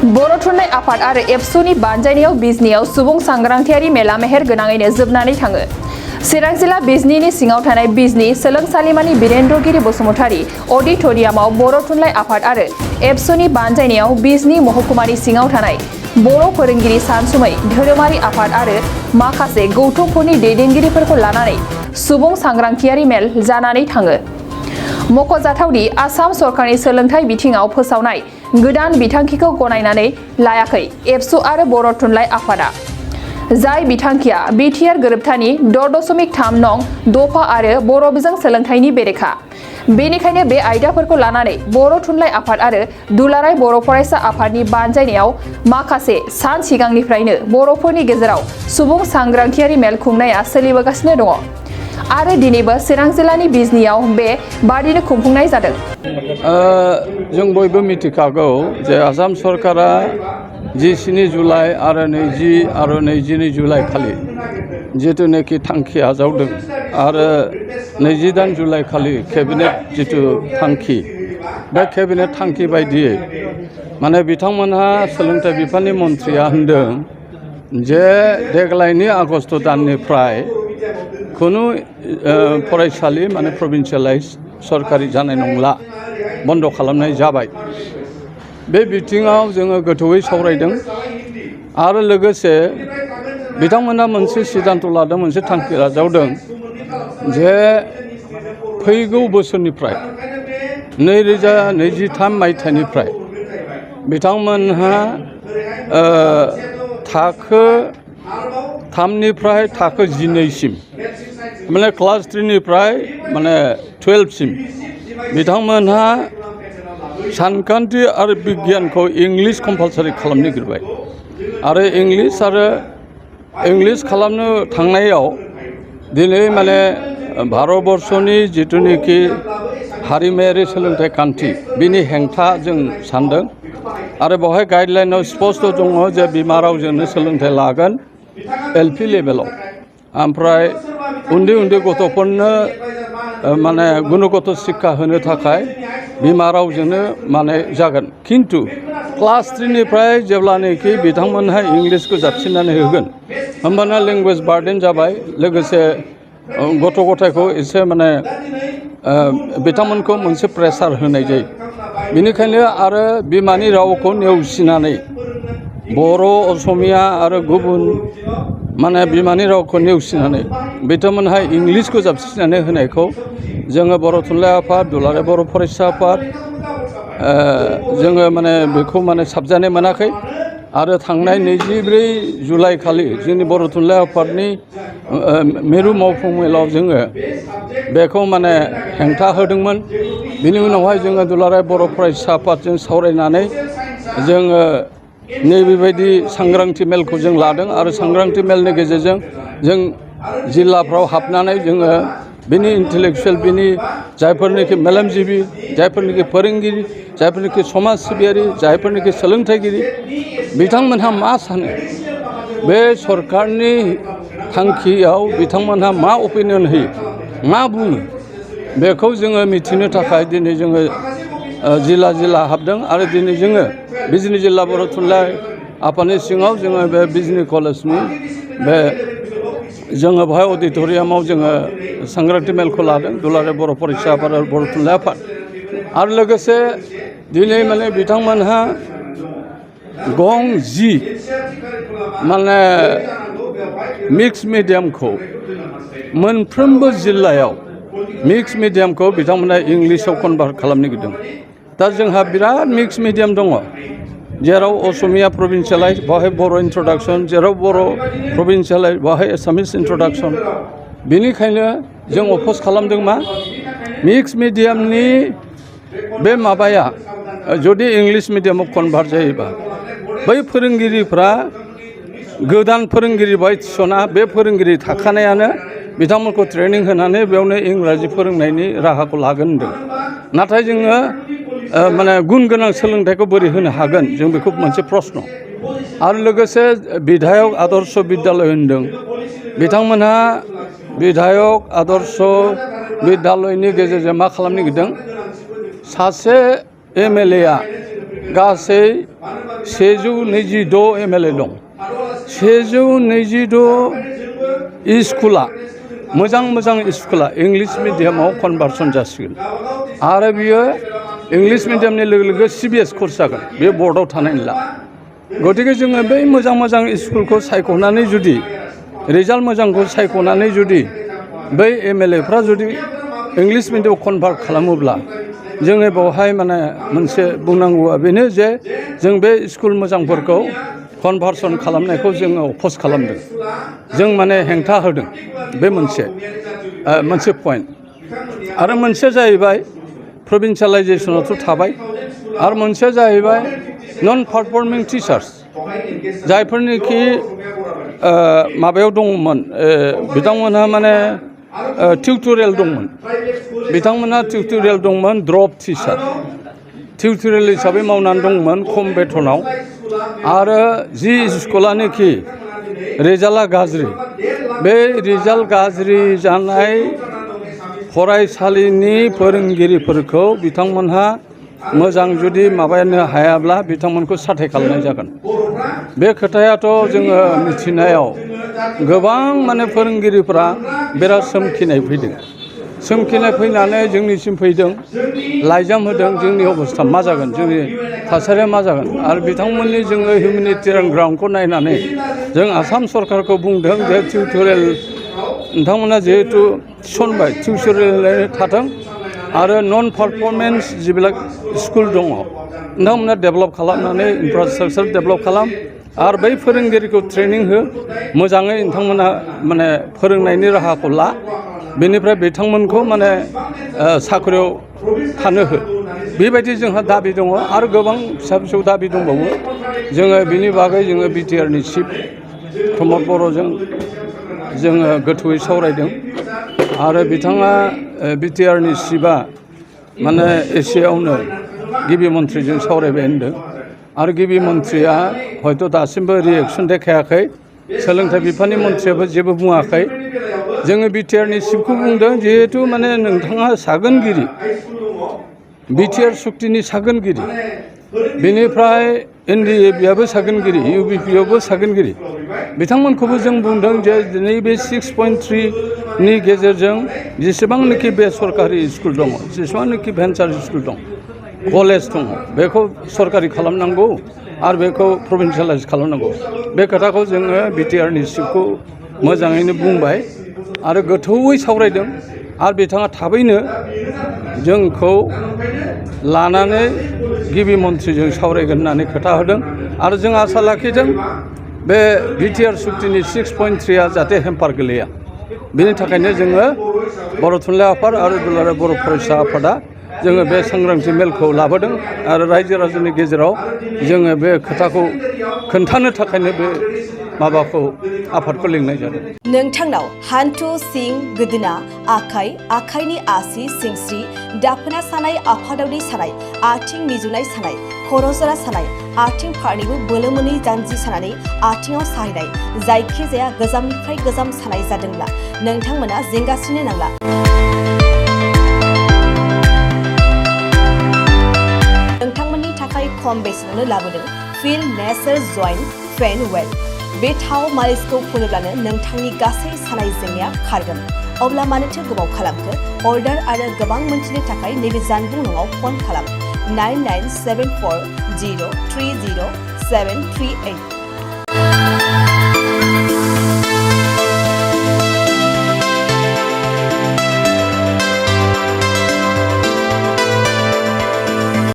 बर' थुनलाइ आफाद आरो एबसुनि बानजायनायाव बिजनियाव सुबुं सांग्रांथियारि मेला मेहेर गोनाङैनो जोबनानै थाङो। चिरां जिल्ला बिजनीनि सिङाव थानाय बिजनी सोलोंसालिमानि बिरेन्द्रगिरि बसुमतारी अडिटोरियामाव बर' थुनलाइ आफाद आरो एबसुनि बानजायनायाव बिजनी महकुमानि सिङाव थानाय बर' फोरोंगिरि सानसुमै धोरोमारि आफाद आरो माखासे गौथुमफोरनि दैदेनगिरिफोरखौ लानानै सुबुं सांग्रांथियारि मेल जानानै थाङो। मख'जाथावदि आसाम सरकारनि सोलोंथाइ बिथिङाव फोसावनाय गोदान बिथांखिखौ गनायनानै लायाखै एबसु आरो बर' थुनलाइ आफादा। जाय बिथांखिया बिटिआर गोरोबथानि 6.3 नं दफा आरो बर' बिजों सोलोंथाइनि बेरेखा। बेनिखायनो बे आयदाफोरखौ लानानै बर' थुनलाइ आफाद आरो दुलाराय बर' फरायसा आफादनि बानजायनायाव माखासे सान सिगांनिफ्रायनो बर'फोरनि गेजेराव सुबुं सांग्रांथियारि मेल खुंनाया सोलिबोगासिनो दङ आरो दिनैबो चिरां जिल्लानि बिजनीयाव बे बादिनो खुंफुंनाय जादों। जों बयबो मिथिखागौ जे आसाम सरकारा 17 जुलाइ आरो 20 आरो 22 जुलाइ खालि जिथुनाखि थांखि आजावदों आरो 28 जुलाइ खालि केबिनेट जिथु थांखि बे केबिनेट थांखि बायदियै माने बिथांमोनहा सोलोंथाइ बिफाननि मन्थ्रिया होनदों जे देग्लायनि आगस्ट दाननिफ्राय खुनु फरायसालि माने प्रभिन्सियेलाइज सरकारि जानाय नंला, बन्द' खालामनाय जाबाय। बे बिथिङाव जोङो गोथौयै सावरायदों आरो लोगोसे बिथांमोना मोनसे सिद्धान्त लादों, मोनसे थांखि आजावदों जे फैगौ बोसोरनिफ्राय 2023 मायथाइनिफ्राय बिथांमोनहा थाखो 3निफ्राय थाखो 12सिम माने क्लास 3निफ्राय माने 12सिम बिथांमोनहा सानखान्थि आरो बिगियानखौ इंलिस कम्पालसारि खालामनो नागिरबाय आरो इंलिस खालामनो थांनायाव दिनै माने भारतबर्षनि जिथुनाखि हारिमायारि सोलोंथाइ खान्थि बिनि हेंथा जों सानदों आरो बेवहाय गाइडलाइनाव स्पष्ट दङ जे बिमा रावजोंनो सोलोंथाइ लागोन LP लेभेलाव। ओमफ्राय उन्दै उन्दै गथ'फोरनो माने गुनगत शिक्षा होनो थाखाय बिमा रावजोंनो माने जागोन, खिन्थु क्लास 3निफ्राय जेब्लानोखि बिथांमोनहा इंलिसखौ जाबसिननानै होगोन होमबाना लेंगुवेज बार्डेन जाबाय, लोगोसे गथ' गथायखौ एसे माने बिथांमोनखौ मोनसे प्रेसार होनाय जायो। बेनिखायनो आरो बिमानि रावखौ नेवसिनानै बर', असमिया आरो गुबुन माने बिमानि रावखौ नेवसिनानै बिथांमोनहा इंलिसखौ जाबसिननानै होनायखौ जोङो बर' थुनलाइ आफाद, दुलाराय बर' फरायसा आफाद जोङो माने बेखौ माने साबजानाय मोनाखै आरो थांनाय 24 जुलाइ खालि जोंनि बर' थुनलाइ आफादनि मिरु मावफुं मेलाव जोङो बेखौ माने हेंथा होदोंमोन। बिनि उनावहाय जोङो दुलाराय बर' फरायसा आफादजों सावरायनानै जोङो नैबेबायदि सांग्रांथि मेलखौ जों लादों आरो सांग्रांथि मेलनि गेजेरजों जों जिल्लाफ्राव हाबनानै जोङो बिनि इन्टेलेक्सुयेल, बिनि जायफोरनिखि मेलेमजिबि, जायफोरनिखि फोरोंगिरि, जायफोरनिखि समाज सिबियारि, जायफोरनिखि सोलोंथाइगिरि बिथांमोनहा मा सानो, बे सरकारनि थांखियाव बिथांमोनहा मा अपिनियन होयो, मा बुङो, बेखौ जोङो मिथिनो थाखाय दिनै जोङो जिल्ला हाबदों आरो दिनै जोङो बिजनी जिल्ला बर' थुनलाइ आफादनि सिङाव जोङो बे बिजनी कलेजनि बे जोङो बेहाय अडिटोरियामाव जोङो सांग्रांथि मेलखौ लादों, दुलाराय बर' फरायसा आफाद आरो बर' थुनलाइ आफाद। आरो लोगोसे दिनै माने बिथांमोनहा गं 10 माने मिक्स मिडियामखौ मोनफ्रोमबो जिल्लायाव मिक्स मिडियामखौ बिथांमोना इंलिसाव कनभार्ट खालामनो नागिरदों। दा जोंहा बिराद मिक्स मिडियाम दङ, जेराव असमिया प्रभिन्सियेलाइज बेवहाय बर' इन्ट्रडाक्सन, जेराव बर' प्रभिन्सियेलाइज बेवहाय एसामिस इन्ट्रडाक्सन। बेनिखायनो जों अप'ज खालामदों मा, मिक्स मिडियामनि बे माबाया जुदि इंलिस मिडियामाव कनभार्ट जायोबा बै फोरोंगिरिफ्रा गोदान फोरोंगिरि बाय थिसना, बे फोरोंगिरि थाखानायानो बिथांमोनखौ ट्रेनिं होनानै बेयावनो इंराजि फोरोंनायनि राहाखौ लागोन होनदों। नाथाय जोङो माने गुन गोनां सोलोंथाइखौ बोरै होनो हागोन, जों बेखौ मोनसे प्रश्न। आरो लोगोसे बिधायक आदर्श बिद्यालय होनदों, बिथांमोनहा बिधायक आदर्श बिद्यालयनि गेजेरजों मा खालामनो नागिरदों, सासे MLA गासै 126 MLA दं 126 स्कुला मोजां स्कुला इंलिश मिडियामाव कनभार्सन जासिगोन आरो बियो इंलिश मिडियामनि लोगो CBS कर्स जागोन बे बर्डआव थानाय नंला गतिके जोङो बै मोजां स्कुलखौ सायख'नानै जुदि रिजाल्ट मोजांखौ सायख'नानै जुदि बै MLAफ्रा जुदि इंलिश मिडियामाव कनभार्ट खालामोब्ला जोङो बेवहाय माने मोनसे बुंनांगौआ बेनो जे जों बे स्कुल मोजांफोरखौ कनभार्सन खालामनायखौ जोङो अपोज खालामदों जों माने हेंथा होदों बे मोनसे पइन्ट आरो मोनसे जाहैबाय प्रभिन्सियेलाइजेसनावथ' थाबाय आरो मोनसेया जाहैबाय नन पारफर्मिं टिचार्स जायफोरनिखि माबायाव दङमोन बिथांमोनहा माने टिउटरियेल दंमोन बिथांमोनहा टिउटरियेल दंमोन ड्रप टिचार टिउटरियेल हिसाबै मावनानै दंमोन खम बेथनाव आरो जि स्कुलानोखि रिजाल्टआ गाज्रि बे रिजाल्ट गाज्रि जानाय फरायसालिनि फोरोंगिरिफोरखौ बिथांमोनहा मोजां जुदि माबानो हायाब्ला बिथांमोनखौ साथाय खालामनाय जागोन बे खोथायाथ' जोङो मिथिनायाव गोबां माने फोरोंगिरिफ्रा बिराद सोमखिनाय फैनानै जोंनिसिम फैदों लाइजाम होदों जोंनि अबस्था मा जागोन जोंनि थासारिया मा जागोन आरो बिथांमोननि जोङो हिउमेनिटेरियान ग्राउन्डखौ नायनानै जों आसाम सरकारखौ बुंदों जे टिउटरियेल नोंथांमोना जिहेतु थिसनबाय टिउटरियेल थाथों आरो नन पारफरमेन्स जिবিলাক स्कुल दङ नोंथांमोना डेभेलप खालामनानै इनफ्रास्ट्राक्चार डेभेलप खालाम आरो बै फोरोंगिरिखौ ट्रेनिं हो मोजाङै नोंथांमोना माने फोरोंनायनि राहाखौ ला बेनिफ्राय बिथांमोनखौ माने साख्रियाव थानो हो बेबायदि जोंहा दाबि दङ आरो गोबां फिसा दाबि दंबावो जोङो बिनि बागै जोङो बिटिआरनि चिफ प्रमद बर'जों जोङो गोथौयै सावरायदों आरो बिथाङा बिटिआरनि चिफआ माने एसेयावनो गिबि मन्थ्रिजों सावरायबाय होनदों आरो गिबि मन्थ्रिया हयथ' दासिमबो रिएक्सन देखायाखै सोलोंथाइ बिफाननि मन्थ्रियाबो जेबो बुङाखै जोङो बिटिआरनि चिफखौ बुंदों जिहेतु माने नोंथाङा सागोनगिरि बिटिआर सुक्तिनि सागोनगिरि बेनिफ्राय NDABआबो सागोनगिरि UBPआबो सागोनगिरि बिथांमोनखौबो जों बुंदों जे दिनै बे 6.3 नि गेजेरजों जेसेबांनाखि बेसरकारि स्कुल दङ जेसेबांनाखि भेन्सार स्कुल दं कलेज दङ बेखौ सरकारि खालामनांगौ आरो बेखौ प्रभिन्सियेलाइज खालामनांगौ बे खोथाखौ जोङो बिटिआरनि चिफखौ मोजाङैनो बुंबाय आरो गोथौयै सावरायदों आरो बिथाङा थाबैनो जोंखौ लानानै गिबि मन्थ्रिजों सावरायगोन होननानै खोथा होदों आरो जों आसा लाखिदों बे बिटिआर सुक्तिनि 6.3आ जाहाथे हेम्पार गोलैया बेनि थाखायनो जोङो बर' थुनलाइ आफाद आरो दुलाराय बर' फरायसा आफादा जोङो बे सांग्रांथि मेलखौ लाबोदों आरो रायजो राजानि गेजेराव जोङो बे खोथाखौ खोन्थानो थाखायनो बे माबाखौ आफादखौ लिंनाय जादों नोंथांनाव हान्थु सिं गोदोना आखाइनि आसि सिंस्रि दाफोना सानाय आफादावनि सानाय आथिं मिजुनाय सानाय खर' जरा सानाय आथिं फारनैबो बोलो मोनै जानजि सानानै आथिङाव साहैनाय जायखिजाया गोजामनिफ्राय गोजाम सानाय जादोंब्ला नोंथांमोना जिंगासिनो नांला नोंथांमोननि थाखाय खम बेसेनावनो लाबोदों फिल नेचार जइन्ट फेन वेल बे थाव मालिसखौ फुनोब्लानो नोंथांनि गासै सानाय जेंनाया खारगोन अब्ला मानोथो गोबाव खालामखो अर्डार आरो गोबां मोनथिनो थाखाय नैबे जानबुं नङाव फन खालाम 9974030738